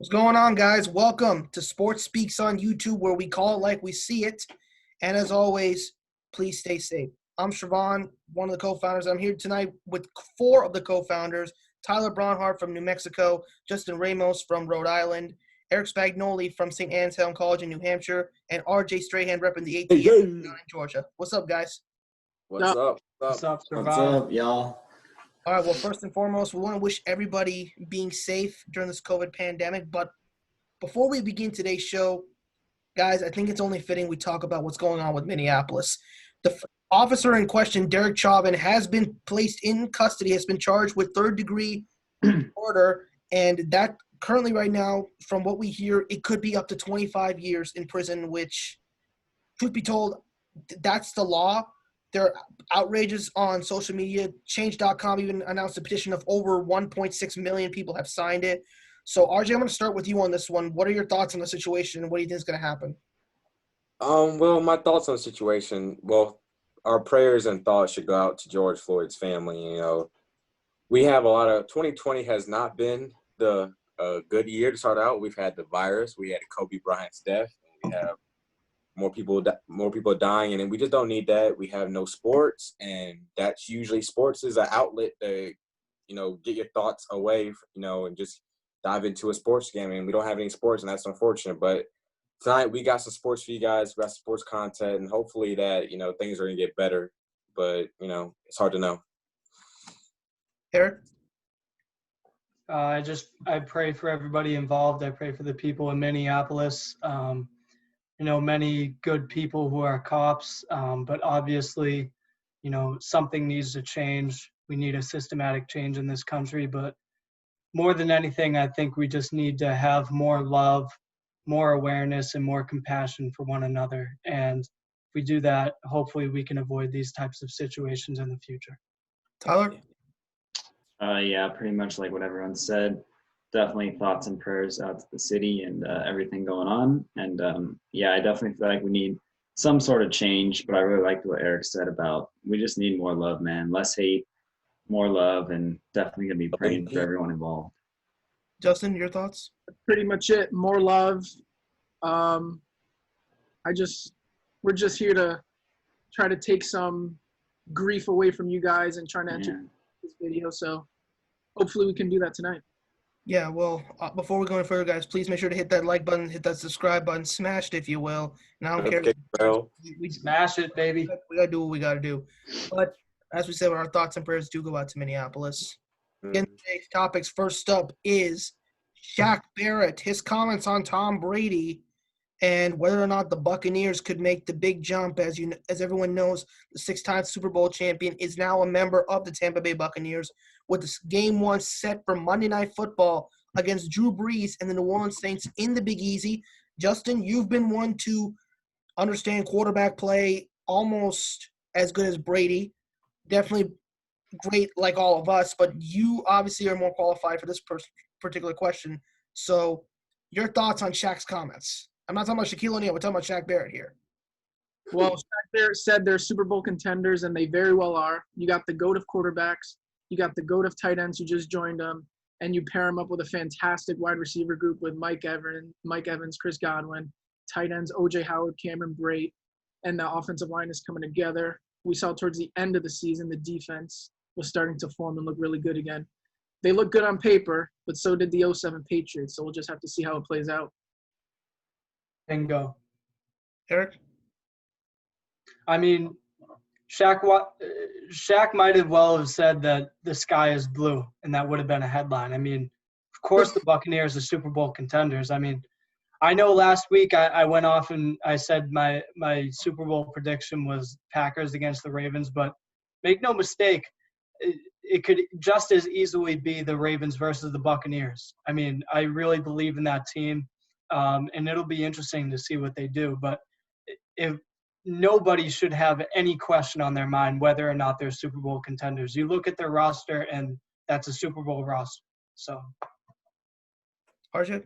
What's going on, guys? Welcome to Sports Speaks on YouTube, where we call it like we see it. And as always, please stay safe. I'm Sravan, one of the co-founders. I'm here tonight with four of the co-founders: Tyler Bronhardt from New Mexico, Justin Ramos from Rhode Island, Eric Spagnoli from St. Anselm College in New Hampshire, and RJ Strahan repping the ATM down in Georgia. What's up, guys? What's up? What's up, What's Sravan? up, y'all? All right, well, first and foremost, we want to wish everybody being safe during this COVID pandemic. But before we begin today's show, guys, I think it's only fitting we talk about what's going on with Minneapolis. The officer in question, Derek Chauvin, has been placed in custody, has been charged with third-degree murder, and that currently right now, from what we hear, it could be up to 25 years in prison, which, truth be told, that's the law. There are outrages on social media. Change.com even announced a petition of over 1.6 million people have signed it. So, RJ, I'm going to start with you on this one. What are your thoughts on the situation, and what do you think is going to happen? Well, my thoughts on the situation. Well, our prayers and thoughts should go out to George Floyd's family. We have a lot of 2020 has not been the good year to start out. We've had the virus. We had Kobe Bryant's death. We have more people dying, and we just don't need that. We have no sports, and that's usually sports is an outlet to, get your thoughts away, and just dive into a sports game. And we don't have any sports, and that's unfortunate. But tonight we got some sports for you guys. We got sports content, and hopefully that, things are going to get better. But, it's hard to know. Eric? I pray for everybody involved. I pray for the people in Minneapolis. Many good people who are cops, but obviously, something needs to change. We need a systematic change in this country, but more than anything, I think we just need to have more love, more awareness, and more compassion for one another. And if we do that, hopefully we can avoid these types of situations in the future. Tyler? Yeah, pretty much like what everyone said. Definitely thoughts and prayers out to the city and everything going on. And I definitely feel like we need some sort of change, but I really liked what Eric said about we just need more love, man. Less hate, more love, and definitely going to be praying for everyone involved. Justin, your thoughts? Pretty much it. More love. We're just here to try to take some grief away from you guys and trying to enter this video. So hopefully we can do that tonight. Yeah, well, before we go any further, guys, please make sure to hit that like button, hit that subscribe button, smash it if you will. And I don't care. We smash it, baby. We got to do what we got to do. But as we said, our thoughts and prayers do go out to Minneapolis. Again, today's topics, first up is Shaq Barrett, his comments on Tom Brady and whether or not the Buccaneers could make the big jump. As everyone knows, the six-time Super Bowl champion is now a member of the Tampa Bay Buccaneers, with this game one set for Monday Night Football against Drew Brees and the New Orleans Saints in the Big Easy. Justin, you've been one to understand quarterback play almost as good as Brady. Definitely great like all of us, but you obviously are more qualified for this particular question. So your thoughts on Shaq's comments. I'm not talking about Shaquille O'Neal. We're talking about Shaq Barrett here. Well, Shaq Barrett said they're Super Bowl contenders, and they very well are. You got the GOAT of quarterbacks. You got the GOAT of tight ends who just joined them, and you pair them up with a fantastic wide receiver group with Mike Evans, Chris Godwin, tight ends O.J. Howard, Cameron Brate, and the offensive line is coming together. We saw towards the end of the season the defense was starting to form and look really good again. They look good on paper, but so did the 07 Patriots, so we'll just have to see how it plays out. Bingo. Eric? I mean, Shaq might have well have said that the sky is blue, and that would have been a headline. I mean, of course the Buccaneers are Super Bowl contenders. I mean, I know last week I went off and I said my Super Bowl prediction was Packers against the Ravens, but make no mistake, it could just as easily be the Ravens versus the Buccaneers. I mean, I really believe in that team, and it'll be interesting to see what they do. But if nobody should have any question on their mind whether or not they're Super Bowl contenders. You look at their roster, and that's a Super Bowl roster. So, RJ?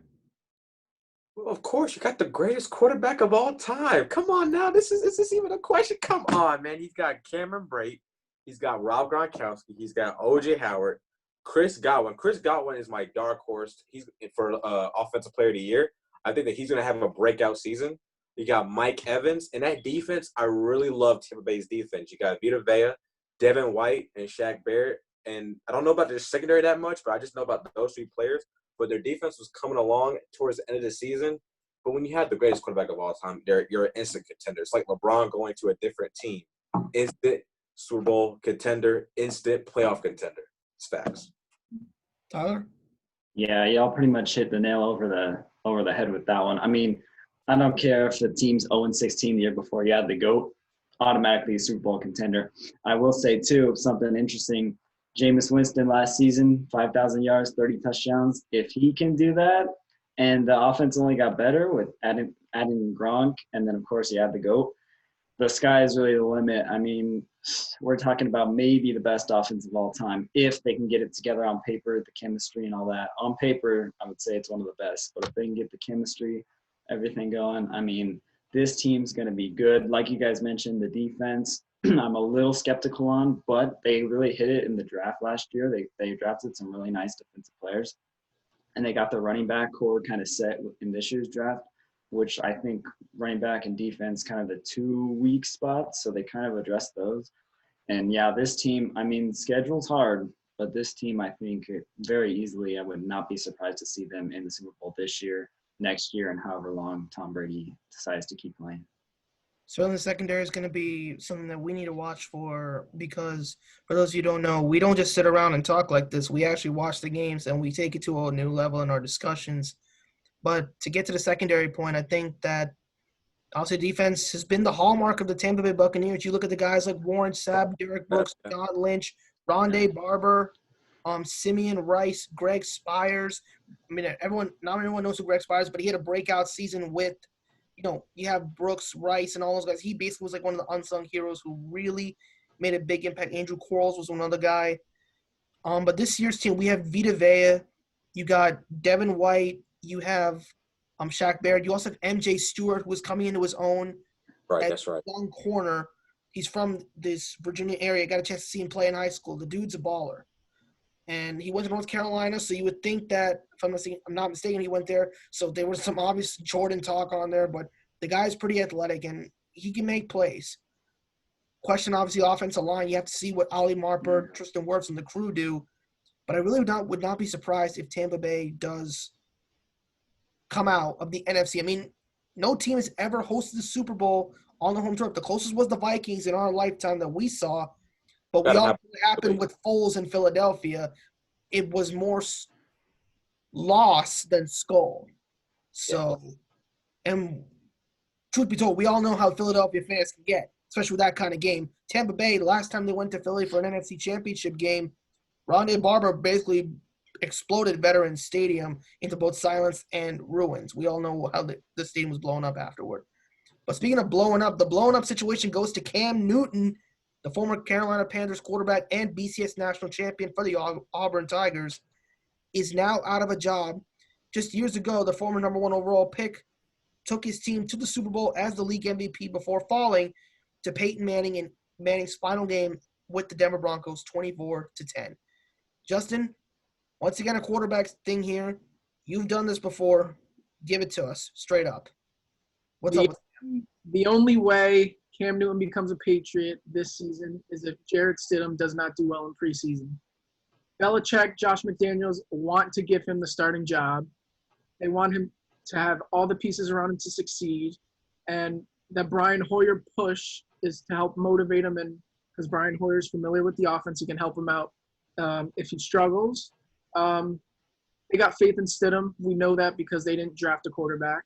Well, of course, you got the greatest quarterback of all time. Come on now. Is this even a question? Come on, man. He's got Cameron Brate. He's got Rob Gronkowski. He's got O.J. Howard. Chris Godwin. Chris Godwin is my dark horse. He's for Offensive Player of the Year. I think that he's going to have a breakout season. You got Mike Evans. And that defense, I really love Tampa Bay's defense. You got Vita Vea, Devin White, and Shaq Barrett. And I don't know about their secondary that much, but I just know about those 3 players. But their defense was coming along towards the end of the season. But when you have the greatest quarterback of all time, you're an instant contender. It's like LeBron going to a different team. Instant Super Bowl contender, instant playoff contender. It's facts. Tyler? Yeah, y'all pretty much hit the nail over the head with that one. I mean, I don't care if the team's 0-16 the year before you had the GOAT, automatically a Super Bowl contender. I will say, too, something interesting. Jameis Winston last season, 5,000 yards, 30 touchdowns. If he can do that, and the offense only got better with adding Gronk, and then, of course, you have the GOAT, the sky is really the limit. I mean, we're talking about maybe the best offense of all time if they can get it together on paper, the chemistry and all that. On paper, I would say it's one of the best. But if they can get the chemistry, everything going, I mean, this team's going to be good. Like you guys mentioned, the defense, I'm a little skeptical on, but they really hit it in the draft last year. They drafted some really nice defensive players, and they got the running back core kind of set in this year's draft, which I think running back and defense kind of the 2 weak spots. So they kind of addressed those. And yeah, this team, I mean, schedule's hard, but this team, I think very easily, I would not be surprised to see them in the Super Bowl this year, next year, and however long Tom Brady decides to keep playing. So the secondary is going to be something that we need to watch for, because for those of you who don't know, we don't just sit around and talk like this. We actually watch the games and we take it to a new level in our discussions. But to get to the secondary point, I think that obviously defense has been the hallmark of the Tampa Bay Buccaneers. You look at the guys like Warren Sapp, Derek Brooks, John Lynch, Rondé Barber, Simeon Rice, Greg Spires. I mean, not everyone knows who Greg Spires, but he had a breakout season with, you have Brooks, Rice, and all those guys. He basically was like one of the unsung heroes who really made a big impact. Andrew Quarles was another guy. But this year's team, we have Vita Vea. You got Devin White. You have Shaq Barrett. You also have MJ Stewart, who was coming into his own. Right, that's right. Long corner. He's from this Virginia area. I got a chance to see him play in high school. The dude's a baller. And he went to North Carolina, so you would think that, if I'm not mistaken, he went there. So there was some obvious Jordan talk on there, but the guy's pretty athletic, and he can make plays. Question, obviously, offensive line. You have to see what Ollie Marper, Tristan Wirfs, and the crew do. But I really would not be surprised if Tampa Bay does come out of the NFC. I mean, no team has ever hosted the Super Bowl on the home turf. The closest was the Vikings in our lifetime that we saw. But we all know what happened with Foles in Philadelphia. It was more loss than skull. So, and truth be told, we all know how Philadelphia fans can get, especially with that kind of game. Tampa Bay, the last time they went to Philly for an NFC Championship game, Rondé Barber basically exploded Veterans Stadium into both silence and ruins. We all know how the stadium was blown up afterward. But speaking of blowing up, the blown up situation goes to Cam Newton, the former Carolina Panthers quarterback and BCS national champion for the Auburn Tigers, is now out of a job. Just years ago, the former number 1 overall pick took his team to the Super Bowl as the league MVP before falling to Peyton Manning in Manning's final game with the Denver Broncos, 24-10. Justin, once again, a quarterback thing here. You've done this before. Give it to us straight up. What's up with the only way Cam Newton becomes a Patriot this season is if Jarrett Stidham does not do well in preseason. Belichick, Josh McDaniels want to give him the starting job. They want him to have all the pieces around him to succeed. And that Brian Hoyer push is to help motivate him, and because Brian Hoyer is familiar with the offense, he can help him out if he struggles. They got faith in Stidham. We know that because they didn't draft a quarterback.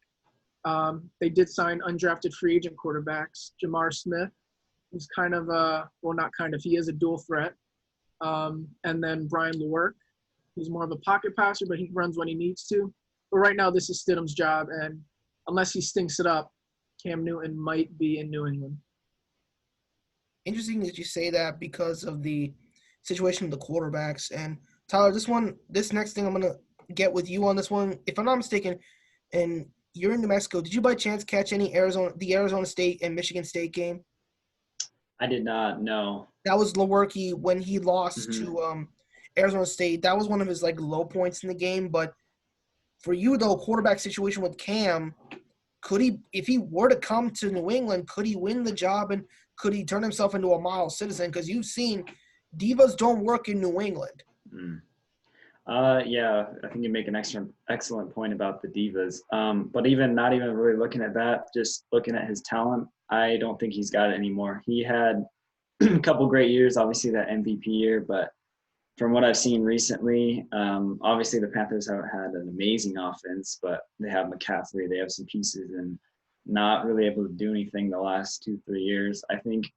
They did sign undrafted free agent quarterbacks. Jamar Smith, who's kind of he is a dual threat. And then Brian Lewerke, who's more of a pocket passer, but he runs when he needs to. But right now, this is Stidham's job, and unless he stinks it up, Cam Newton might be in New England. Interesting that you say that because of the situation of the quarterbacks. And Tyler, this next thing I'm going to get with you on this one. If I'm not mistaken, and you're in New Mexico, did you by chance catch the Arizona State and Michigan State game? I did not know. That was Lewerke when he lost to Arizona State. That was one of his like low points in the game. But for you though, quarterback situation with Cam, could he, if he were to come to New England, could he win the job and could he turn himself into a model citizen? Because you've seen divas don't work in New England. Yeah, I think you make an excellent point about the divas. But not even really looking at that, just looking at his talent, I don't think he's got it anymore. He had a couple great years, obviously that MVP year, but from what I've seen recently, obviously the Panthers have had an amazing offense, but they have McCaffrey, they have some pieces, and not really able to do anything the last 2-3 years. I think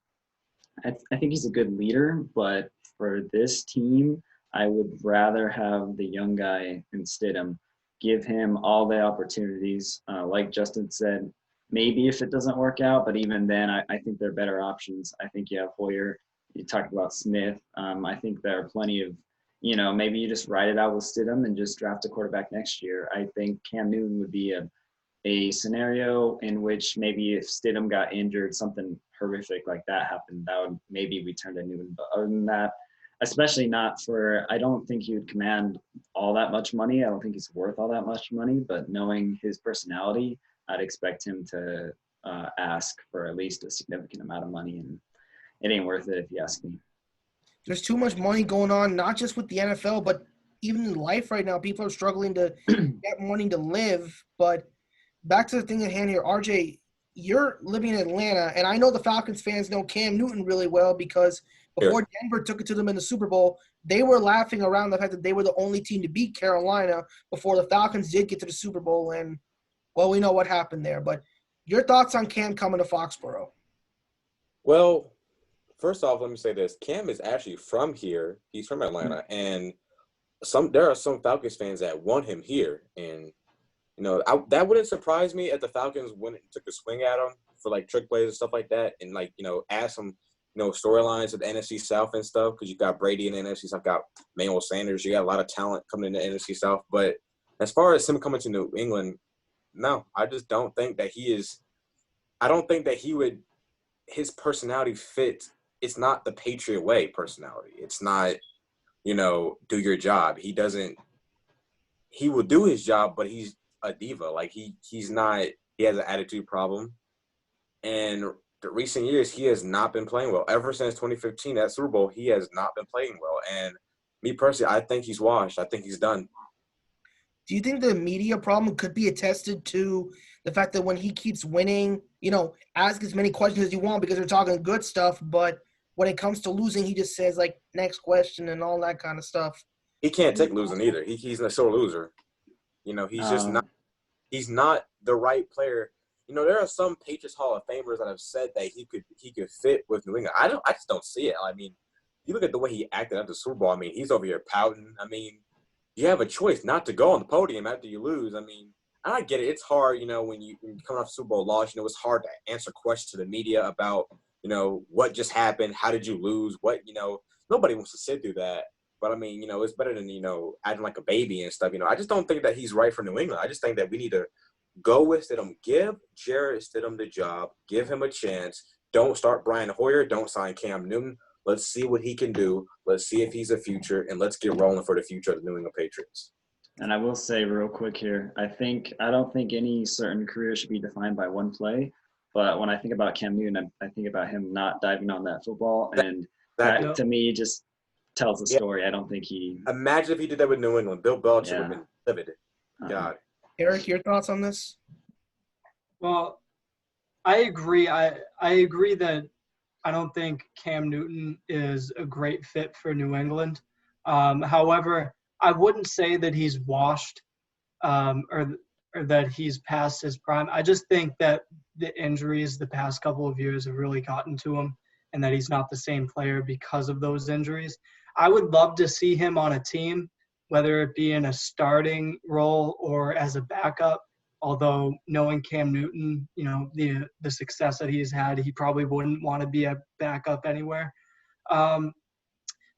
he's a good leader, but for this team, I would rather have the young guy in Stidham, give him all the opportunities. Like Justin said, maybe if it doesn't work out, but even then, I think there are better options. I think you have Hoyer. You talked about Smith. I think there are plenty of, maybe you just ride it out with Stidham and just draft a quarterback next year. I think Cam Newton would be a scenario in which maybe if Stidham got injured, something horrific like that happened, that would maybe we turn to Newton. But other than that, especially not for, I don't think he would command all that much money. I don't think he's worth all that much money, but knowing his personality, I'd expect him to ask for at least a significant amount of money, and it ain't worth it if you ask me. There's too much money going on, not just with the NFL, but even in life right now. People are struggling to get money to live. But back to the thing at hand here, RJ, you're living in Atlanta, and I know the Falcons fans know Cam Newton really well because before Denver took it to them in the Super Bowl, they were laughing around the fact that they were the only team to beat Carolina before the Falcons did get to the Super Bowl. And, well, we know what happened there. But your thoughts on Cam coming to Foxborough? Well, first off, let me say this. Cam is actually from here. He's from Atlanta. And there are some Falcons fans that want him here. And, that wouldn't surprise me if the Falcons went and took a swing at him for, like, trick plays and stuff like that and, like, add some – storylines of the NFC South and stuff, because you got Brady in the NFC South, got Manuel Sanders, you got a lot of talent coming in the NFC South. But as far as him coming to New England, no, I just don't think that he is – I don't think that he would – his personality fit. It's not the Patriot way personality. It's not, do your job. He doesn't – he will do his job, but he's a diva. Like, he's not – he has an attitude problem. And – the recent years, he has not been playing well. Ever since 2015, that Super Bowl, he has not been playing well. And me personally, I think he's washed. I think he's done. Do you think the media problem could be attested to the fact that when he keeps winning, ask as many questions as you want because they're talking good stuff, but when it comes to losing, he just says, like, next question and all that kind of stuff? He can't take losing either. He's a sore loser. He's just not – he's not the right player. There are some Patriots Hall of Famers that have said that he could fit with New England. I just don't see it. I mean, you look at the way he acted at the Super Bowl. I mean, he's over here pouting. I mean, you have a choice not to go on the podium after you lose. I mean, I get it. It's hard, when you come off Super Bowl loss. It's hard to answer questions to the media about, what just happened. How did you lose? Nobody wants to sit through that. But I mean, it's better than acting like a baby and stuff. I just don't think that he's right for New England. I just think that we need to go with Stidham. Give Jarrett Stidham the job. Give him a chance. Don't start Brian Hoyer. Don't sign Cam Newton. Let's see what he can do. Let's see if he's a future, and let's get rolling for the future of the New England Patriots. And I will say real quick here, I don't think any certain career should be defined by one play. But when I think about Cam Newton, I think about him not diving on that football, and that to me just tells the story. I don't think he. Imagine if he did that with New England. Bill Belichick would have been livid. God. Eric, your thoughts on this? Well, I agree. I agree that I don't think Cam Newton is a great fit for New England. However, I wouldn't say that he's washed or that he's past his prime. I just think that the injuries the past couple of years have really gotten to him and that he's not the same player because of those injuries. I would love to see him on a team, whether it be in a starting role or as a backup, although knowing Cam Newton, the success that he's had, he probably wouldn't want to be a backup anywhere. But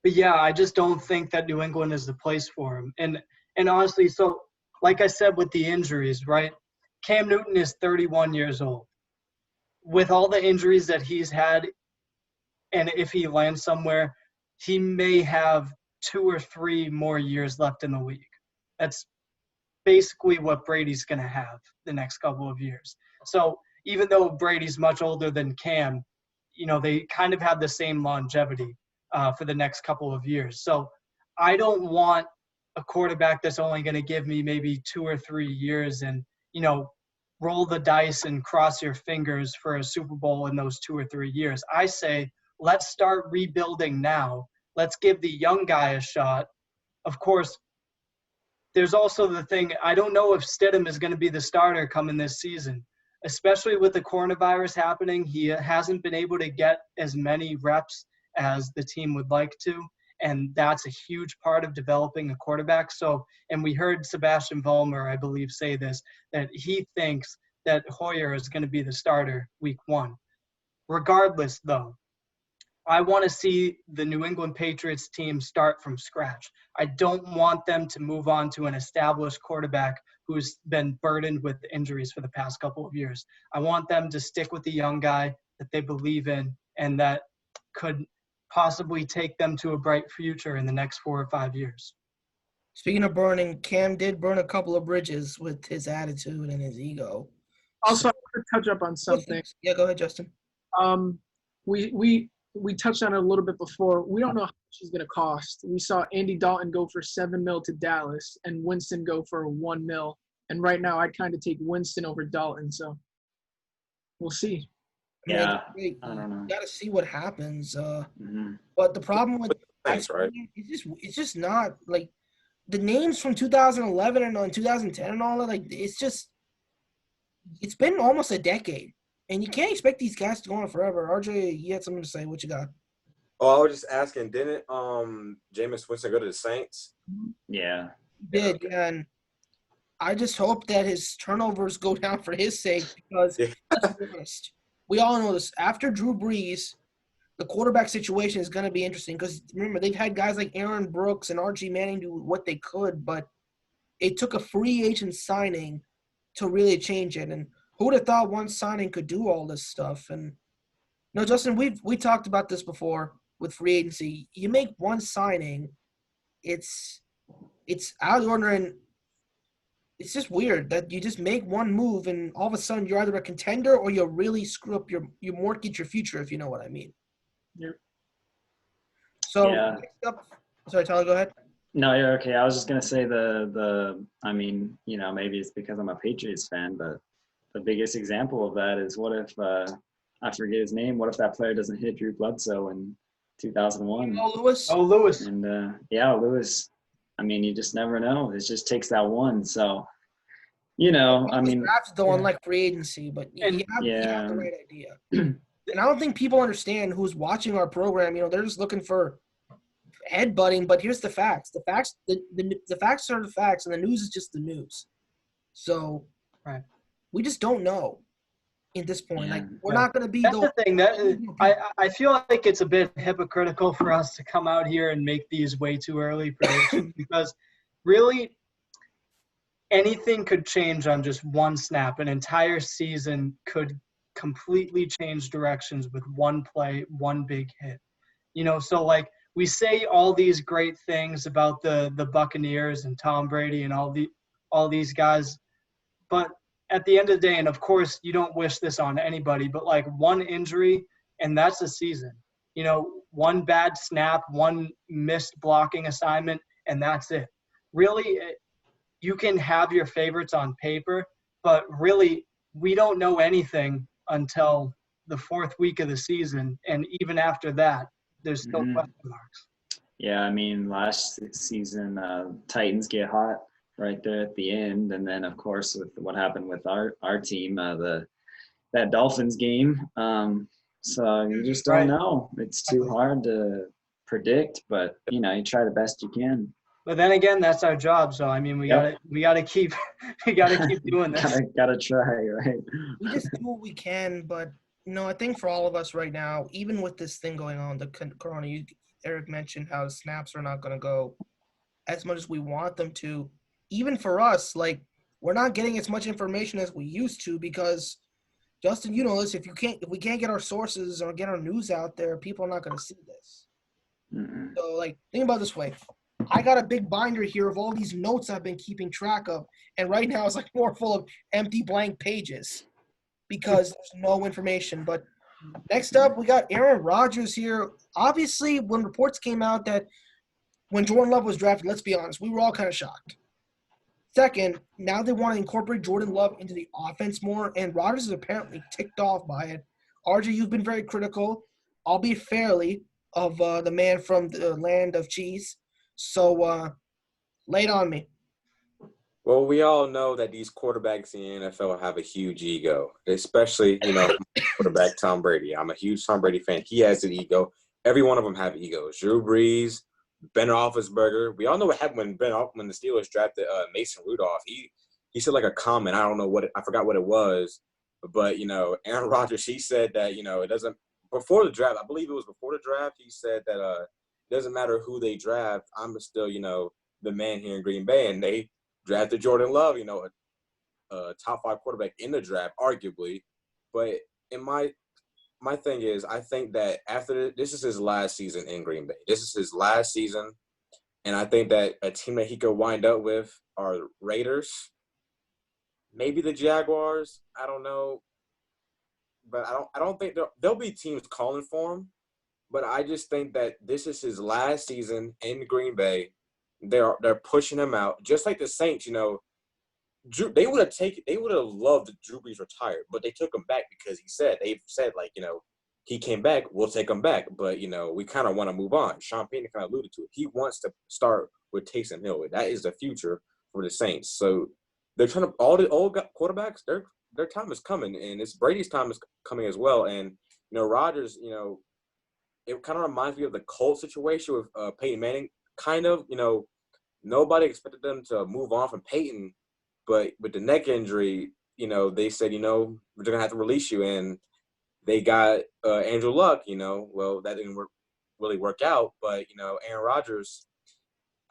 yeah, I just don't think that New England is the place for him. And honestly, so like I said with the injuries, right? Cam Newton is 31 years old. With all the injuries that he's had, and if he lands somewhere, he may have 2 or 3 more years left in the league. That's basically what Brady's going to have the next couple of years. So even though Brady's much older than Cam, they kind of have the same longevity for the next couple of years. So I don't want a quarterback that's only going to give me maybe 2 or 3 years and, roll the dice and cross your fingers for a Super Bowl in those 2 or 3 years. I say, let's start rebuilding now. Let's give the young guy a shot. Of course, there's also the thing, I don't know if Stidham is going to be the starter coming this season, especially with the coronavirus happening. He hasn't been able to get as many reps as the team would like to, and that's a huge part of developing a quarterback. So, and we heard Sebastian Vollmer, I believe, say this, that he thinks that Hoyer is going to be the starter week 1. Regardless, though, I want to see the New England Patriots team start from scratch. I don't want them to move on to an established quarterback who's been burdened with injuries for the past couple of years. I want them to stick with the young guy that they believe in and that could possibly take them to a bright future in the next 4 or 5 years. Speaking of burning, Cam did burn a couple of bridges with his attitude and his ego. Also, I want to touch up on something. Yeah, go ahead, Justin. We touched on it a little bit before. We don't know how much he's going to cost. We saw Andy Dalton go for $7 million to Dallas and Winston go for $1 million. And right now, I'd kind of take Winston over Dalton. So we'll see. Yeah, I don't know. You got to see what happens. But the problem with Thanks, right? it's just not like the names from 2011 and 2010 and all that. Like it's been almost a decade. And you can't expect these guys to go on forever. RJ, you had something to say. What you got? Oh, I was just asking, didn't Jameis Winston go to the Saints? Yeah. He did, and I just hope that his turnovers go down for his sake because let's be honest, we all know this. After Drew Brees, the quarterback situation is going to be interesting because remember, they've had guys like Aaron Brooks and Archie Manning do what they could, but it took a free agent signing to really change it. And who would have thought one signing could do all this stuff? And no, Justin, we talked about this before with free agency. You make one signing, it's out of the order, and it's just weird that you just make one move and all of a sudden you're either a contender or you really screw up you mortgage your future, if you know what I mean. Yeah. So Yeah. next up, sorry, Tyler, go ahead. No, you're okay. I was just gonna say I mean, maybe it's because I'm a Patriots fan, but the biggest example of that is what if I forget his name? What if that player doesn't hit Drew Bledsoe in 2001? Oh, Lewis. Oh, Lewis. And Lewis. I mean, you just never know. It just takes that one. So, I mean, drafted though, unlike free agency, but you have the right idea. And I don't think people understand who's watching our program. They're just looking for headbutting. But here's the facts. The facts are the facts, and the news is just the news. So, right. We just don't know at this point. Yeah. Like we're not going to be. That's the thing. I feel like it's a bit hypocritical for us to come out here and make these way too early predictions because really anything could change on just one snap. An entire season could completely change directions with one play, one big hit. So like we say all these great things about the Buccaneers and Tom Brady and all these guys, but at the end of the day, and of course you don't wish this on anybody, but like one injury and that's a season. One bad snap, one missed blocking assignment, and that's it. Really, you can have your favorites on paper, but really we don't know anything until the 4th week of the season, and even after that, there's still question marks. Yeah, I mean, last season, Titans get hot right there at the end, and then of course with what happened with our team, that Dolphins game. So you just don't know. It's too hard to predict, but you try the best you can. But then again, that's our job. So I mean, we gotta keep doing this. gotta try, right? We just do what we can, but I think for all of us right now, even with this thing going on, the corona, Eric mentioned how the snaps are not going to go as much as we want them to. Even for us, like we're not getting as much information as we used to because, Justin, this. If we can't get our sources or get our news out there, people are not going to see this. Mm-mm. So, think about it this way. I got a big binder here of all these notes I've been keeping track of, and right now it's more full of empty blank pages because there's no information. But next up, we got Aaron Rodgers here. Obviously, when reports came out that when Jordan Love was drafted, let's be honest, we were all kind of shocked. Second, now they want to incorporate Jordan Love into the offense more, and Rodgers is apparently ticked off by it. RJ, you've been very critical, albeit fairly, of the man from the land of cheese. So, lay it on me. Well, we all know that these quarterbacks in the NFL have a huge ego, especially, quarterback Tom Brady. I'm a huge Tom Brady fan. He has an ego. Every one of them have egos. Drew Brees, Ben Roethlisberger. We all know what happened when the Steelers drafted Mason Rudolph. He said a comment. I forgot what it was, but Aaron Rodgers. He said that it doesn't before the draft. I believe it was before the draft. He said that it doesn't matter who they draft. I'm still the man here in Green Bay, and they drafted Jordan Love. A top 5 quarterback in the draft, arguably. But in my thing is, I think that after this is his last season in Green Bay. This is his last season, and I think that a team that he could wind up with are Raiders, maybe the Jaguars. I don't know, but I don't think there'll be teams calling for him. But I just think that this is his last season in Green Bay. They're pushing him out, just like the Saints. They would have loved Drew Brees retired, but they took him back because they said he came back, we'll take him back, but we kind of want to move on. Sean Payton kind of alluded to it. He wants to start with Taysom Hill. That is the future for the Saints. So they're trying to all the old quarterbacks. Their time is coming, and it's Brady's time is coming as well. And Rodgers, it kind of reminds me of the Colts situation with Peyton Manning. Kind of, nobody expected them to move on from Peyton. But with the neck injury, they said, we're going to have to release you. And they got Andrew Luck, well, that didn't really work out. But, Aaron Rodgers,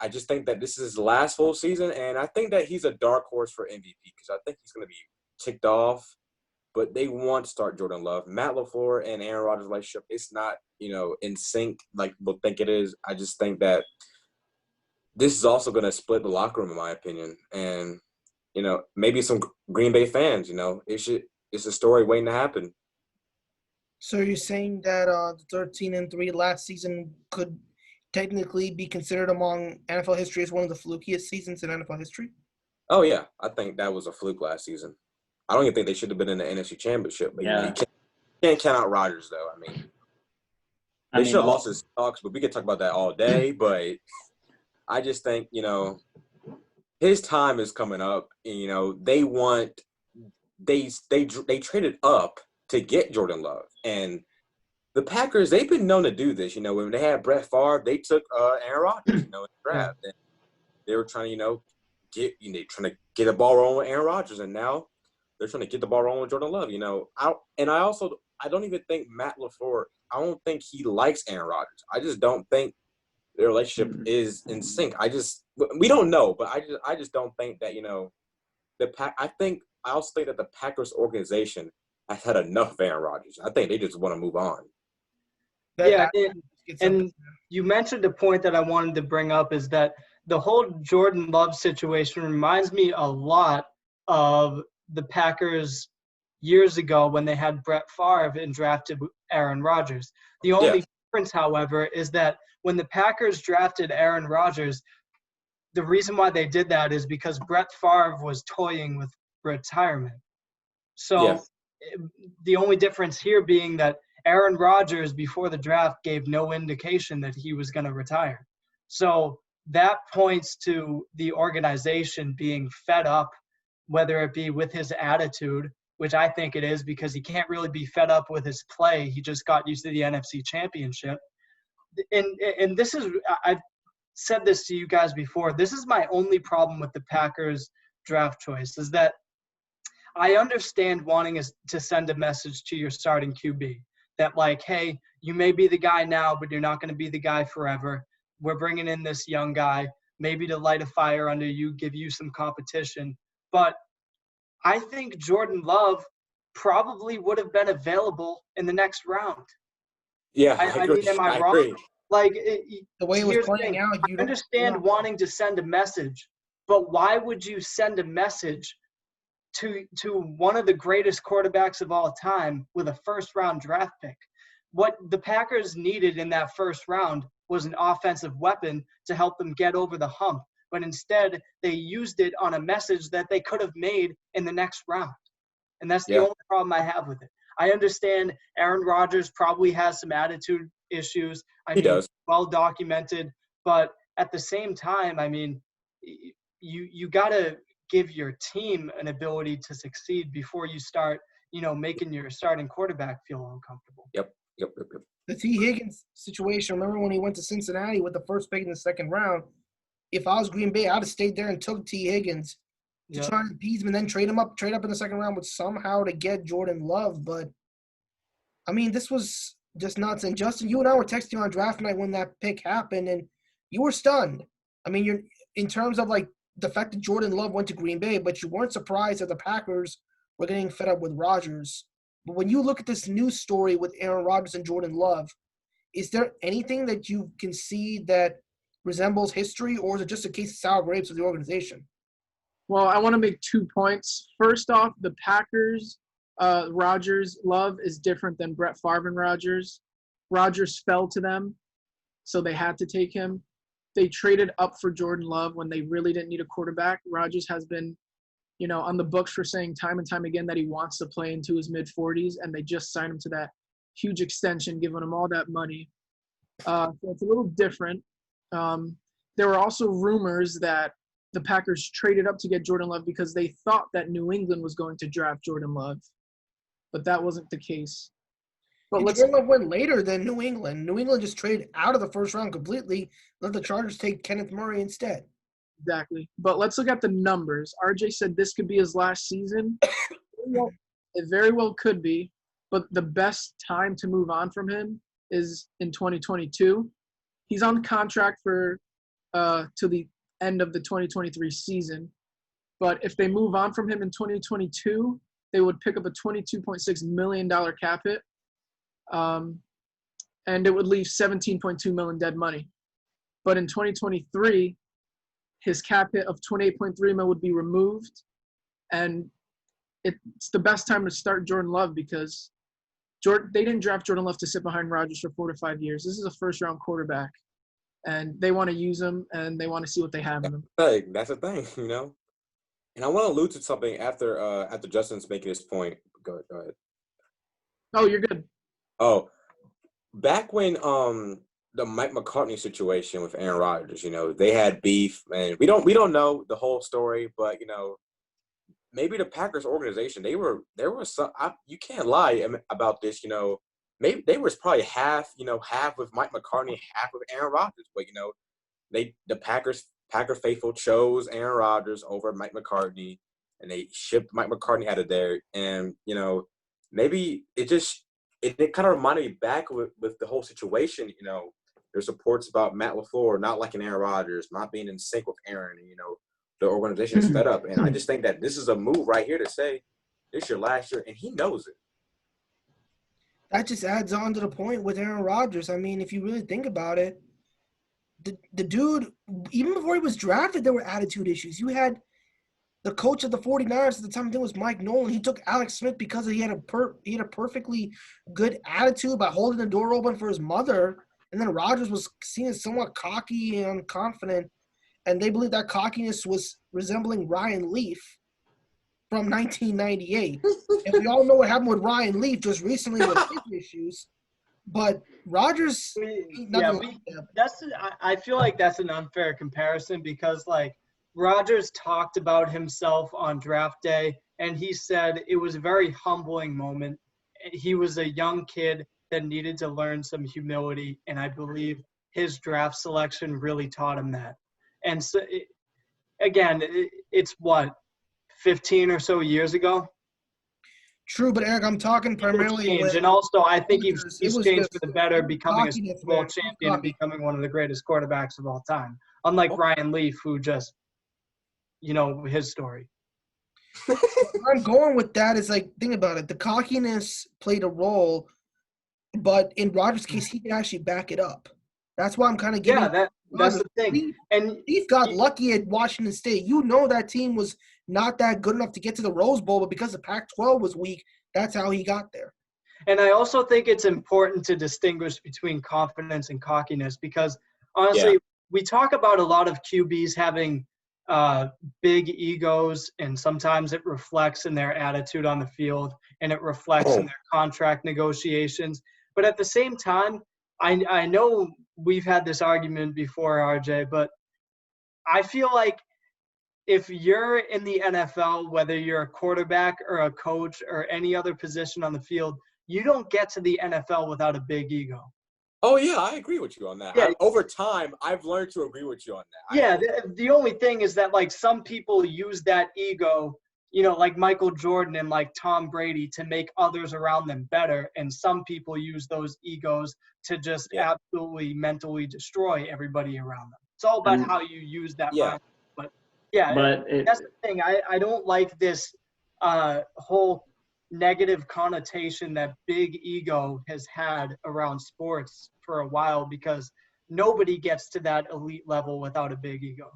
I just think that this is his last full season. And I think that he's a dark horse for MVP because I think he's going to be ticked off. But they want to start Jordan Love. Matt LaFleur and Aaron Rodgers' relationship, it's not, in sync like people think it is. I just think that this is also going to split the locker room, in my opinion. And maybe some Green Bay fans, it's a story waiting to happen. So you're saying that the 13-3 last season could technically be considered among NFL history as one of the flukiest seasons in NFL history? Oh, yeah. I think that was a fluke last season. I don't even think they should have been in the NFC Championship. But Yeah. you can't count out Rodgers, though. They should have lost his stocks, but we could talk about that all day. But I just think, his time is coming up. And, they traded up to get Jordan Love. And the Packers, they've been known to do this. When they had Brett Favre, they took Aaron Rodgers, in the draft. And they were trying to, trying to get the ball rolling with Aaron Rodgers. And now they're trying to get the ball rolling with Jordan Love, I don't even think Matt LaFleur, I don't think he likes Aaron Rodgers. I just don't think their relationship is in sync. We don't know, but I just don't think that, I also think that the Packers organization has had enough of Aaron Rodgers. I think they just want to move on. Yeah, and you mentioned a point that I wanted to bring up is that the whole Jordan Love situation reminds me a lot of the Packers years ago when they had Brett Favre and drafted Aaron Rodgers. The only difference, however, is that when the Packers drafted Aaron Rodgers, the reason why they did that is because Brett Favre was toying with retirement. So the only difference here being that Aaron Rodgers before the draft gave no indication that he was going to retire. So that points to the organization being fed up, whether it be with his attitude, which I think it is because he can't really be fed up with his play. He just got used to the NFC Championship. And this is – I've said this to you guys before. This is my only problem with the Packers draft choice is that I understand wanting to send a message to your starting QB that, hey, you may be the guy now, but you're not going to be the guy forever. We're bringing in this young guy, maybe to light a fire under you, give you some competition. But I think Jordan Love probably would have been available in the next round. Yeah, I mean, am I wrong? agree. Like, The way it was here's the playing thing. out, I understand wanting to send a message, but why would you send a message to one of the greatest quarterbacks of all time with a first-round draft pick? What the Packers needed in that first round was an offensive weapon to help them get over the hump. But instead, they used it on a message that they could have made in the next round. And that's the only problem I have with it. I understand Aaron Rodgers probably has some attitude issues. He does. Well documented. But at the same time, I mean, you got to give your team an ability to succeed before you start, making your starting quarterback feel uncomfortable. Yep. The T. Higgins situation, remember when he went to Cincinnati with the first pick in the second round? If I was Green Bay, I'd have stayed there and took T. Higgins to try and appease him and then trade up in the second round with somehow to get Jordan Love. But, I mean, this was just nuts. And, Justin, you and I were texting on draft night when that pick happened, and you were stunned. I mean, you're in terms of, like, the fact that Jordan Love went to Green Bay, but you weren't surprised that the Packers were getting fed up with Rodgers. But when you look at this news story with Aaron Rodgers and Jordan Love, is there anything that you can see that resembles history, or is it just a case of sour grapes of the organization? Well, I want to make 2 points. First off, the Packers, Rodgers, Love is different than Brett Favre and Rodgers. Rodgers fell to them, so they had to take him. They traded up for Jordan Love when they really didn't need a quarterback. Rodgers has been, on the books for saying time and time again that he wants to play into his mid-40s, and they just signed him to that huge extension, giving him all that money. So it's a little different. There were also rumors that the Packers traded up to get Jordan Love because they thought that New England was going to draft Jordan Love, but that wasn't the case. But Jordan Love went later than New England. New England just traded out of the first round completely, let the Chargers take Kenneth Murray instead. Exactly. But let's look at the numbers. RJ said this could be his last season. It very well could be, but the best time to move on from him is in 2022. He's on contract for to the end of the 2023 season. But if they move on from him in 2022, they would pick up a $22.6 million cap hit. And it would leave $17.2 million dead money. But in 2023, his cap hit of $28.3 million would be removed. And it's the best time to start Jordan Love because they didn't draft Jordan Love to sit behind Rodgers for 4 to 5 years. This is a first-round quarterback. And they want to use him, and they want to see what they have in him. That's the thing, And I want to allude to something after Justin's making his point. Go ahead. Oh, you're good. Oh, back when the Mike McCartney situation with Aaron Rodgers, they had beef, and we don't know the whole story, but maybe the Packers organization, there were some. You can't lie about this, Maybe they was probably half with Mike McCartney, half with Aaron Rodgers. But the Packer faithful chose Aaron Rodgers over Mike McCartney, and they shipped Mike McCartney out of there. And maybe it kind of reminded me back with the whole situation. There's reports about Matt LaFleur not liking Aaron Rodgers, not being in sync with Aaron, and the organization is fed up. And I just think that this is a move right here to say this is your last year, and he knows it. That just adds on to the point with Aaron Rodgers. I mean, if you really think about it, the dude, even before he was drafted, there were attitude issues. You had the coach of the 49ers at the time, I think it was Mike Nolan. He took Alex Smith because he had a perfectly good attitude by holding the door open for his mother. And then Rodgers was seen as somewhat cocky and confident. And they believed that cockiness was resembling Ryan Leaf from 1998. And we all know what happened with Ryan Leaf just recently with his issues. But Rodgers, I feel like that's an unfair comparison because, Rodgers talked about himself on draft day, and he said it was a very humbling moment. He was a young kid that needed to learn some humility, and I believe his draft selection really taught him that. And so, it's what, 15 or so years ago? True, but Eric, I'm talking primarily with, and also I think he's changed for the better, becoming a Super Bowl champion and becoming one of the greatest quarterbacks of all time. Unlike Ryan Leaf, who just, his story. Where I'm going with that is think about it. The cockiness played a role, but in Rodgers' case, he can actually back it up. That's why I'm kind of giving. Yeah, that's the thing. And Steve got lucky at Washington State. You know that team was not that good enough to get to the Rose Bowl, but because the Pac-12 was weak, that's how he got there. And I also think it's important to distinguish between confidence and cockiness because, honestly, we talk about a lot of QBs having big egos, and sometimes it reflects in their attitude on the field and it reflects in their contract negotiations. But at the same time, I know we've had this argument before, RJ, but I feel like if you're in the NFL, whether you're a quarterback or a coach or any other position on the field, you don't get to the NFL without a big ego. Oh, yeah, I agree with you on that. Yeah. Over time, I've learned to agree with you on that. Yeah, the only thing is that, like, some people use that ego, you know, like Michael Jordan and like Tom Brady, to make others around them better. And some people use those egos to just absolutely mentally destroy everybody around them. It's all about how you use that mind. But, that's the thing. I don't like this whole negative connotation that big ego has had around sports for a while, because nobody gets to that elite level without a big ego.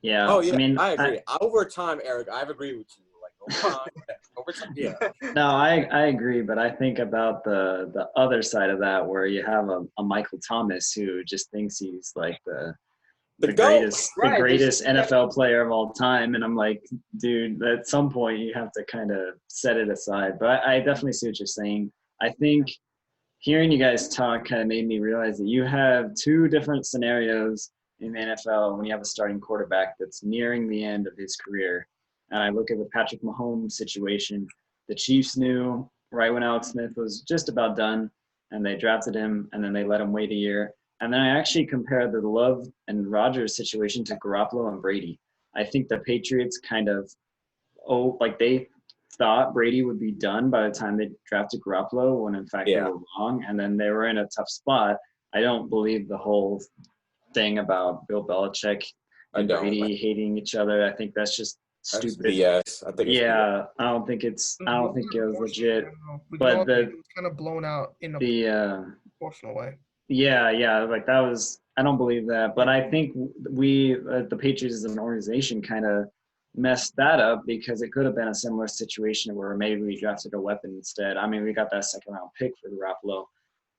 Yeah. Oh, yeah, I mean, I agree. Over time, Eric, I've agreed with you. Like, over time, yeah. No, I agree, but I think about the other side of that, where you have a Michael Thomas who just thinks he's like the greatest NFL player of all time, and I'm like, dude, at some point you have to kind of set it aside. But I definitely see what you're saying. I think hearing you guys talk kind of made me realize that you have two different scenarios in the NFL when you have a starting quarterback that's nearing the end of his career. And I look at the Patrick Mahomes situation. The Chiefs knew right when Alex Smith was just about done, and they drafted him, and then they let him wait a year. And then I actually compare the Love and Rodgers situation to Garoppolo and Brady. I think the Patriots kind of, they thought Brady would be done by the time they drafted Garoppolo, when in fact they were wrong, and then they were in a tough spot. I don't believe the whole thing about Bill Belichick and Brady hating each other. I think that's just stupid. Yes, I think. I don't think it was legit. But it was kind of blown out in a proportional way. Yeah, like that was. I don't believe that, but I think the Patriots as an organization kind of messed that up, because it could have been a similar situation where maybe we drafted a weapon instead. I mean, we got that second round pick for Garoppolo,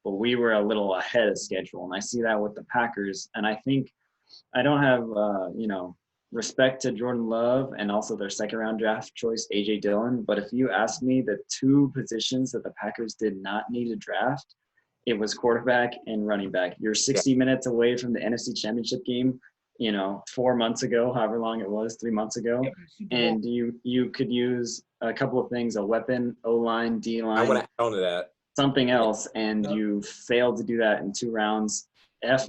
but we were a little ahead of schedule, and I see that with the Packers. And I think I don't have respect to Jordan Love and also their second round draft choice, A.J. Dillon. But if you ask me the two positions that the Packers did not need to draft, it was quarterback and running back. You're 60 minutes away from the NFC Championship game, 4 months ago, however long it was, 3 months ago. And you could use a couple of things, a weapon, O-line, D-line. I want to add on to that. Something else, and you failed to do that in 2 rounds. F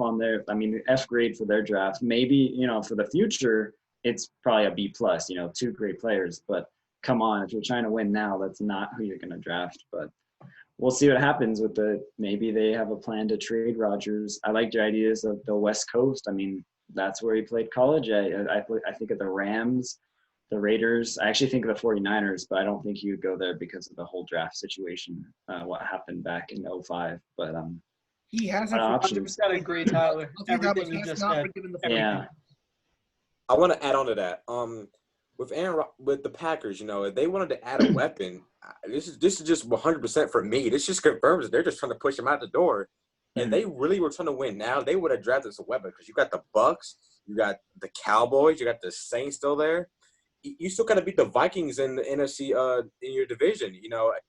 grade for their draft. Maybe, for the future, it's probably a B+, 2 great players. But come on, if you're trying to win now, that's not who you're going to draft. But we'll see what happens with maybe they have a plan to trade Rodgers. I like your ideas of the West Coast. I mean, that's where he played college. I think of the Rams, the Raiders. I actually think of the 49ers, but I don't think he would go there because of the whole draft situation, what happened back in 2005. But he has options. Got a great Tyler. Everything you just said. Yeah. I want to add on to that. With the Packers, if they wanted to add a weapon, this is just 100% for me. This just confirms that they're just trying to push him out the door, and they really were trying to win. Now they would have drafted a weapon, because you got the Bucks, you got the Cowboys, you got the Saints still there. You still got to beat the Vikings in the NFC in your division.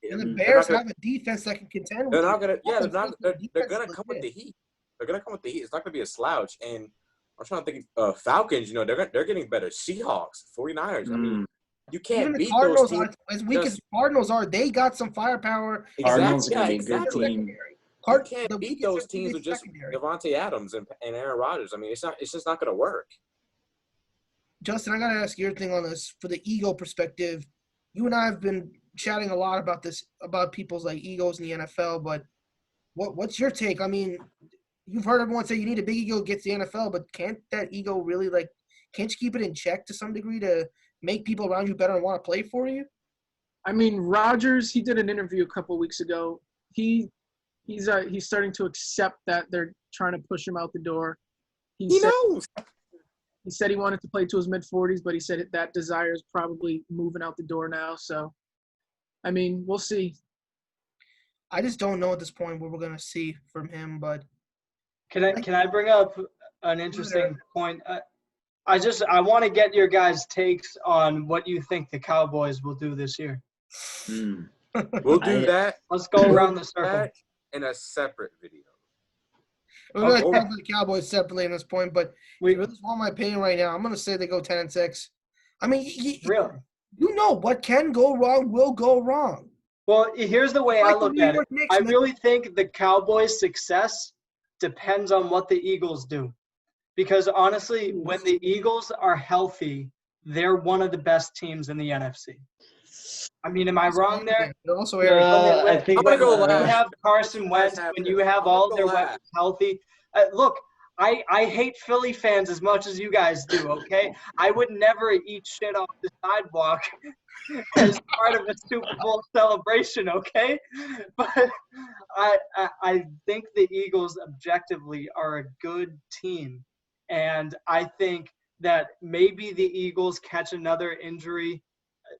And the Bears have a defense that can contend. They're not gonna. Yeah, they're gonna come with the heat. They're gonna come with the heat. It's not gonna be a slouch. And I'm trying to think. Falcons, they're getting better. Seahawks, 49ers. I mean, you can't beat those teams. As weak as the Cardinals are, they got some firepower. Exactly. You can't beat those teams with just Devontae Adams and Aaron Rodgers. I mean, it's just not gonna work. Justin, I gotta ask your thing on this for the ego perspective. You and I have been chatting a lot about this, about people's egos in the NFL. But what's your take? I mean, you've heard everyone say you need a big ego to get to the NFL, but can't that ego really can't you keep it in check to some degree to make people around you better and want to play for you? I mean, Rodgers, he did an interview a couple of weeks ago. He's starting to accept that they're trying to push him out the door. He said, knows. He said he wanted to play to his mid-40s, but he said that desire is probably moving out the door now. So, I mean, we'll see. I just don't know at this point what we're gonna see from him. But Can I bring up an interesting point? I want to get your guys' takes on what you think the Cowboys will do this year. We'll do that. Let's go around the circle. In a separate video. we're gonna talk about the Cowboys separately at this point. But if you really want my opinion right now, I'm gonna say they go 10-6. I mean, Really? You know what can go wrong will go wrong. Well, here's the way I Like the look New at York it. Knicks, I man. really think the Cowboys' success depends on what the Eagles do. Because honestly, when the Eagles are healthy, they're one of the best teams in the NFC. I mean, am I wrong there? They're also I think when go you last. have Carson Wentz, when you have all their weapons healthy. Look, I hate Philly fans as much as you guys do, okay? I would never eat shit off the sidewalk as part of a Super Bowl celebration, okay? But I think the Eagles objectively are a good team. And I think that maybe the Eagles catch another injury.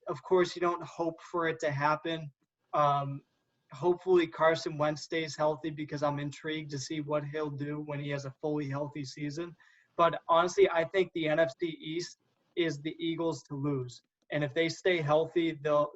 Of course, you don't hope for it to happen. Hopefully Carson Wentz stays healthy because I'm intrigued to see what he'll do when he has a fully healthy season. But honestly, I think the NFC East is the Eagles to lose. And if they stay healthy, they'll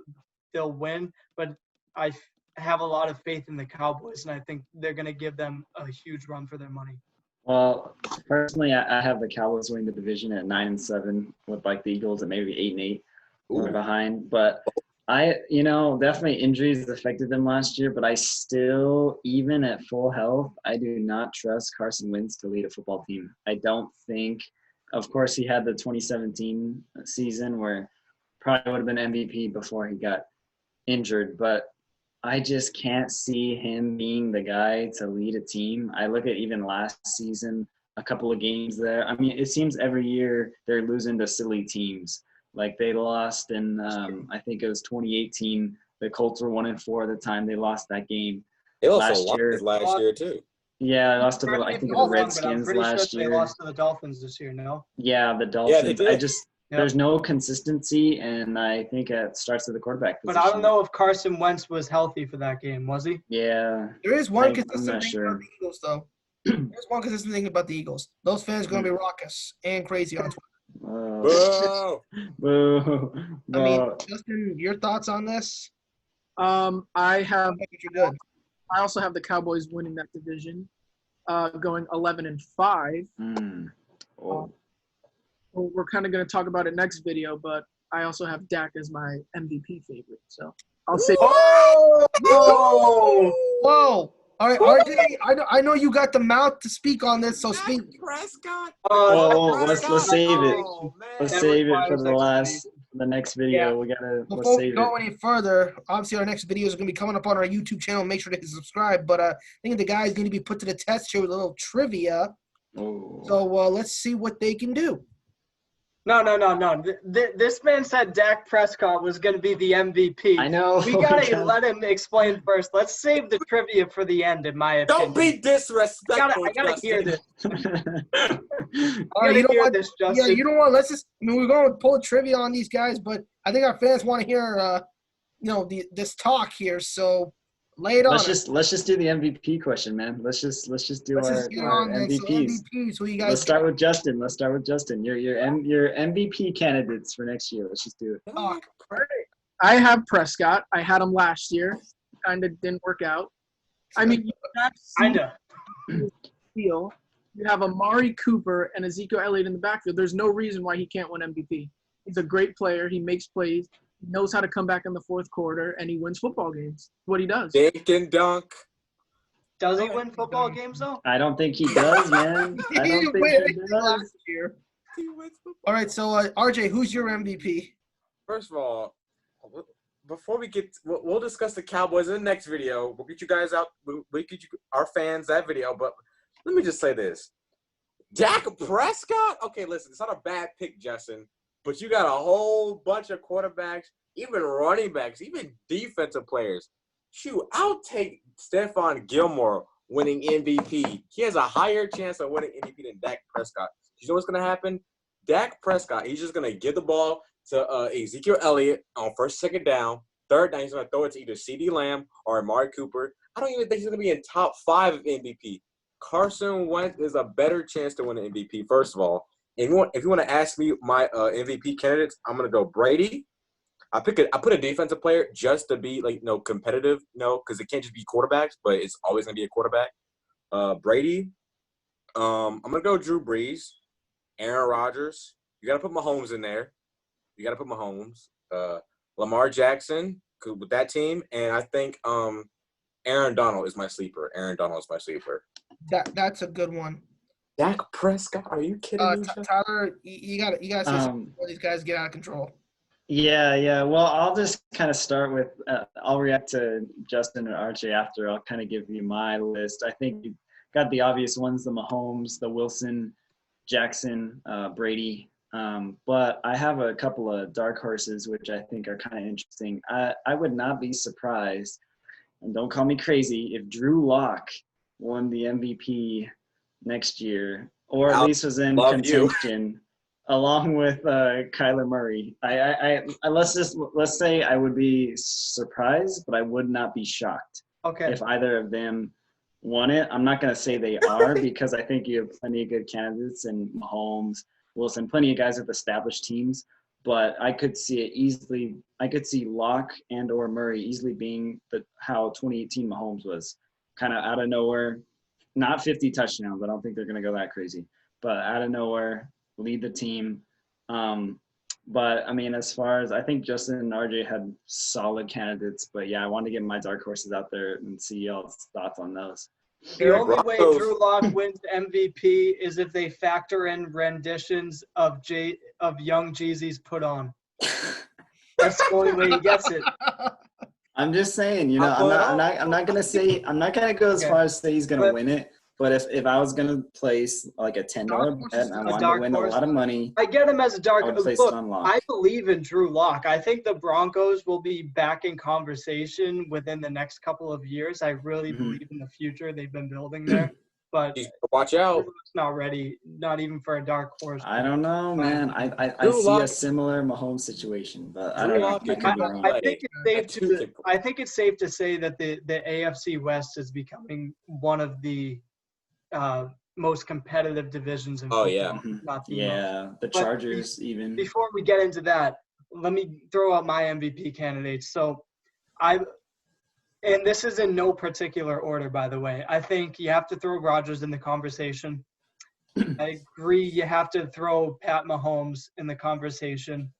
win. But I have a lot of faith in the Cowboys, and I think they're going to give them a huge run for their money. Well, personally, I have the Cowboys winning the division at 9-7 with like the Eagles at maybe 8-8 or behind. But definitely injuries affected them last year. But I still, even at full health, I do not trust Carson Wentz to lead a football team. I don't think. Of course, he had the 2017 season where probably would have been MVP before he got injured, but I just can't see him being the guy to lead a team. I look at even last season, a couple of games there. I mean, it seems every year they're losing to silly teams. Like they lost in, I think it was 2018. The Colts were 1-4 at the time they lost that game. They also lost last year too. Yeah, I lost to the Redskins last year. They lost to the Dolphins this year, no? Yeah, the Dolphins. Yeah, they did. There's no consistency, and I think it starts at the quarterback position. But I don't know if Carson Wentz was healthy for that game, was he? Yeah. There is one consistent thing sure. about the Eagles, though. There's one consistent thing about the Eagles. Those fans are going to be raucous and crazy on Twitter. Boo! I mean, Justin, your thoughts on this? I have. You're good. I also have the Cowboys winning that division, going 11-5. We're kind of going to talk about it next video, but I also have Dak as my MVP favorite. So I'll say. Whoa! All right, RJ, I know you got the mouth to speak on this, so speak. Prescott. Let's save it. Let's save it for the next video. We gotta. Before we go any further, obviously our next videos are going to be coming up on our YouTube channel. Make sure to subscribe. But I think the guys need to be put to the test here with a little trivia. So let's see what they can do. No. This man said Dak Prescott was going to be the MVP. I know. We got to let him explain first. Let's save the trivia for the end, in my opinion. Don't be disrespectful. I got to hear this. All right, you know what? Yeah, you know what? We're going to pull trivia on these guys, but I think our fans want to hear, this talk here. So lay it on. Let's just do the MVP question, man. Let's just do our MVPs. So MVPs. Who you guys? Let's start with Justin. Your MVP candidates for next year. Let's just do it. I have Prescott. I had him last year. Kind of didn't work out. I mean, you have Amari Cooper and Ezekiel Elliott in the backfield. There's no reason why he can't win MVP. He's a great player. He makes plays. He knows how to come back in the fourth quarter, and he wins football games. What he does. Dink and dunk. Does he win football games, though? I don't think he does, man. I don't think he does. All right, so RJ, who's your MVP? First of all, before we we'll discuss the Cowboys in the next video. We'll get you guys out. We'll get our fans that video. But let me just say this. Dak Prescott? Okay, listen, it's not a bad pick, Justin. But you got a whole bunch of quarterbacks, even running backs, even defensive players. Shoot, I'll take Stephon Gilmore winning MVP. He has a higher chance of winning MVP than Dak Prescott. You know what's going to happen? Dak Prescott, he's just going to give the ball to Ezekiel Elliott on first, second down. Third down, he's going to throw it to either CeeDee Lamb or Amari Cooper. I don't even think he's going to be in top 5 of MVP. Carson Wentz is a better chance to win an MVP, first of all. If you want to ask me my MVP candidates, I'm going to go Brady. I put a defensive player just to be competitive, because it can't just be quarterbacks, but it's always going to be a quarterback. Brady. I'm going to go Drew Brees. Aaron Rodgers. You got to put Mahomes in there. Lamar Jackson with that team. And I think Aaron Donald is my sleeper. That's a good one. Dak Prescott? Are you kidding me? Tyler, you got to say something before these guys get out of control. Yeah. Well, I'll just kind of start with I'll react to Justin and RJ after. I'll kind of give you my list. I think you got the obvious ones, the Mahomes, the Wilson, Jackson, Brady. But I have a couple of dark horses, which I think are kind of interesting. I would not be surprised, and don't call me crazy, if Drew Lock won the MVP next year, or at least was in contention, along with Kyler Murray. Let's say I would be surprised, but I would not be shocked if either of them won it. I'm not going to say they are because I think you have plenty of good candidates in Mahomes, Wilson, plenty of guys with established teams. But I could see it easily. I could see Locke and or Murray easily being how 2018 Mahomes was, kind of out of nowhere. Not 50 touchdowns. I don't think they're going to go that crazy. But out of nowhere, lead the team. But, I mean, as far as – I think Justin and RJ had solid candidates. But, yeah, I wanted to get my dark horses out there and see y'all's thoughts on those. The only way Drew Lock wins MVP is if they factor in renditions of Young Jeezy's Put On. That's the only way he gets it. I'm just saying, I'm not gonna go as far as say he's gonna win it. But if I was gonna place like a $10 bet and I wanted to win a lot of money, I get him as a dark horse. Look, Lock. I believe in Drew Lock. I think the Broncos will be back in conversation within the next couple of years. I really believe in the future they've been building there. But watch out. It's not ready, not even for a dark horse. I don't know, man. I see a similar Mahomes situation, but I don't know. I think it's safe to say that the AFC West is becoming one of the most competitive divisions in football. Not the Chargers. But even before we get into that, let me throw out my MVP candidates. So and this is in no particular order, by the way. I think you have to throw Rodgers in the conversation. I agree you have to throw Pat Mahomes in the conversation.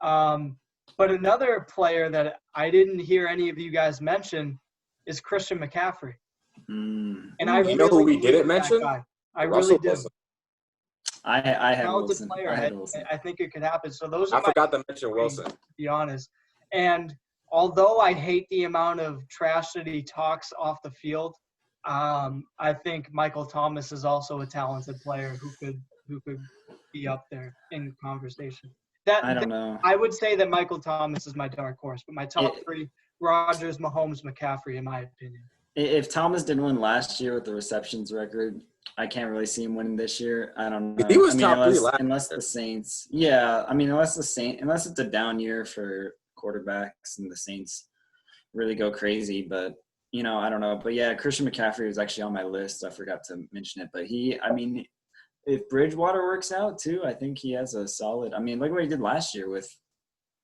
But another player that I didn't hear any of you guys mention is Christian McCaffrey. And I know who we didn't mention? I really did. I had Wilson. I think it could happen. So those I forgot to mention Wilson. To be honest. And although I hate the amount of trash that he talks off the field, I think Michael Thomas is also a talented player who could be up there in conversation. I don't know. I would say that Michael Thomas is my dark horse, but my top three: Rodgers, Mahomes, McCaffrey, in my opinion. If Thomas didn't win last year with the receptions record, I can't really see him winning this year. I don't know. He was top three unless the Saints. Yeah, I mean, unless it's a down year for quarterbacks and the Saints really go crazy, but I don't know. But yeah, Christian McCaffrey was actually on my list. I forgot to mention it, but if Bridgewater works out too, I think he has a solid. I mean, look what he did last year with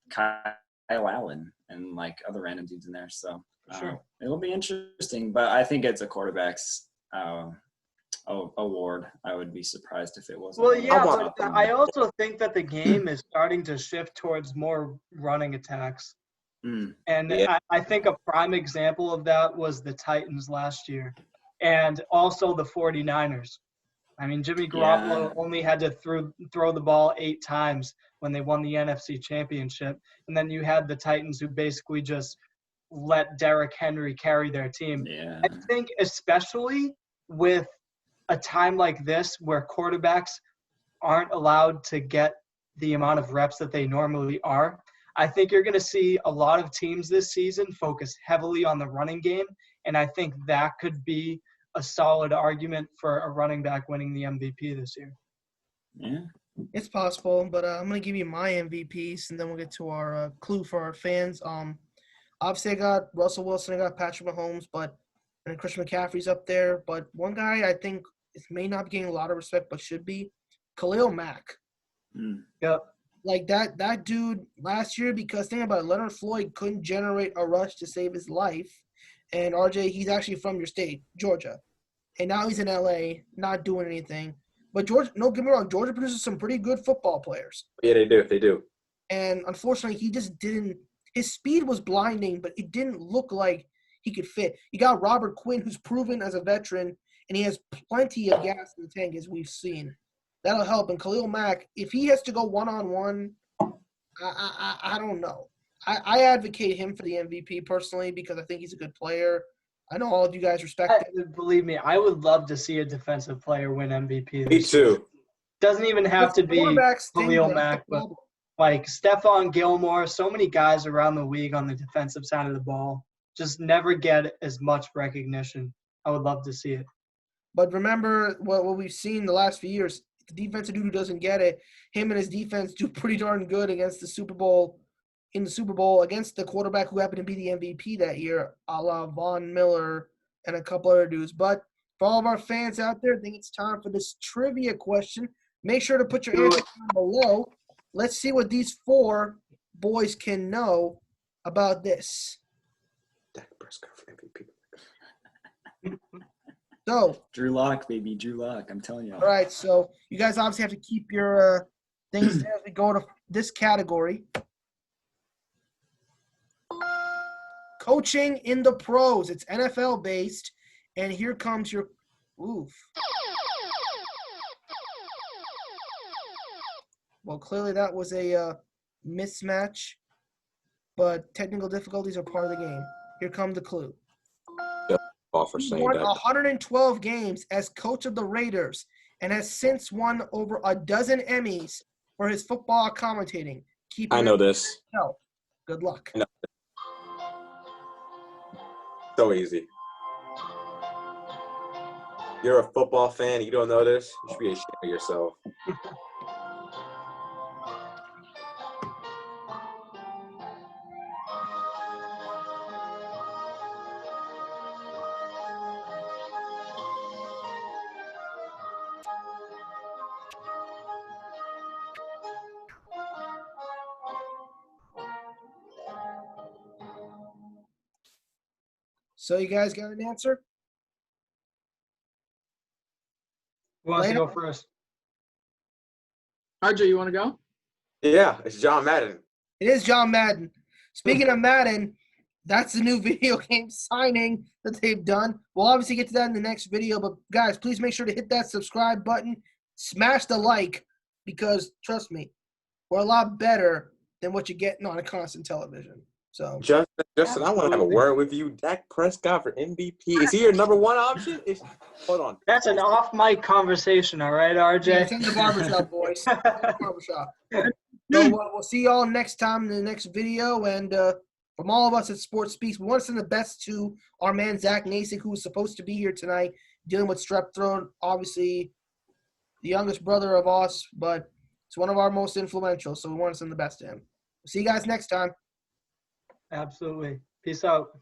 Kyle Allen and like other random dudes in there. So sure, it'll be interesting. But I think it's a quarterback's award. I would be surprised if it wasn't. Well, yeah, but I also think that the game is starting to shift towards more running attacks. And I think a prime example of that was the Titans last year and also the 49ers. I mean, Jimmy Garoppolo only had to throw the ball 8 times when they won the NFC Championship. And then you had the Titans who basically just let Derrick Henry carry their team. Yeah. I think especially with a time like this where quarterbacks aren't allowed to get the amount of reps that they normally are, I think you're going to see a lot of teams this season focus heavily on the running game, and I think that could be a solid argument for a running back winning the MVP this year. Yeah. It's possible, but I'm gonna give you my MVPs, and then we'll get to our clue for our fans. Obviously I got Russell Wilson, I got Patrick Mahomes, and Christian McCaffrey's up there. But one guy I think may not be getting a lot of respect, but should be Khalil Mack. Yep. Like that dude last year, because think about it, Leonard Floyd couldn't generate a rush to save his life, and RJ, he's actually from your state, Georgia, and now he's in LA, not doing anything. But Georgia, no, get me wrong, Georgia produces some pretty good football players. Yeah, they do. They do. And unfortunately, he just didn't – his speed was blinding, but it didn't look like he could fit. You got Robert Quinn, who's proven as a veteran, and he has plenty of gas in the tank, as we've seen. That'll help. And Khalil Mack, if he has to go one-on-one, I don't know. I advocate him for the MVP personally because I think he's a good player. I know all of you guys respect him. Believe me, I would love to see a defensive player win MVP. Me too. Doesn't even have to be Khalil Mack, but like Stephon Gilmore, so many guys around the league on the defensive side of the ball just never get as much recognition. I would love to see it. But remember what we've seen the last few years, the defensive dude who doesn't get it, him and his defense do pretty darn good against the Super Bowl against the quarterback who happened to be the MVP that year, a la Von Miller and a couple other dudes. But for all of our fans out there, I think it's time for this trivia question. Make sure to put your answers down below. Let's see what these four boys can know about this. Dak Prescott for MVP. So, Drew Lock, baby, Drew Lock. I'm telling you. all right, so you guys obviously have to keep your things there as we go to this category. Coaching in the pros. It's NFL based, and here comes your oof. Well, clearly that was a mismatch, but technical difficulties are part of the game. Here comes the clue. He won 112 games as coach of the Raiders and has since won over a dozen Emmys for his football commentating. I know this. No. Good luck. No. So easy. You're a football fan. You don't know this? You should be ashamed of yourself. So you guys got an answer? Who wants to go first? RJ, you want to go? Yeah, it's John Madden. It is John Madden. Speaking of Madden, that's the new video game signing that they've done. We'll obviously get to that in the next video, but guys, please make sure to hit that subscribe button, smash the like, because trust me, we're a lot better than what you're getting on a constant television. So Justin, I want to have a word with you. Dak Prescott for MVP. Is he your number one option? Hold on. That's an off-mic conversation, all right, RJ? Yeah, it's in the barbershop, boys. Barbershop. So we'll see y'all next time in the next video. And from all of us at Sports Speaks, we want to send the best to our man Zach Nasik, who was supposed to be here tonight, dealing with strep throat. Obviously, the youngest brother of us, but it's one of our most influential. So we want to send the best to him. See you guys next time. Absolutely. Peace out.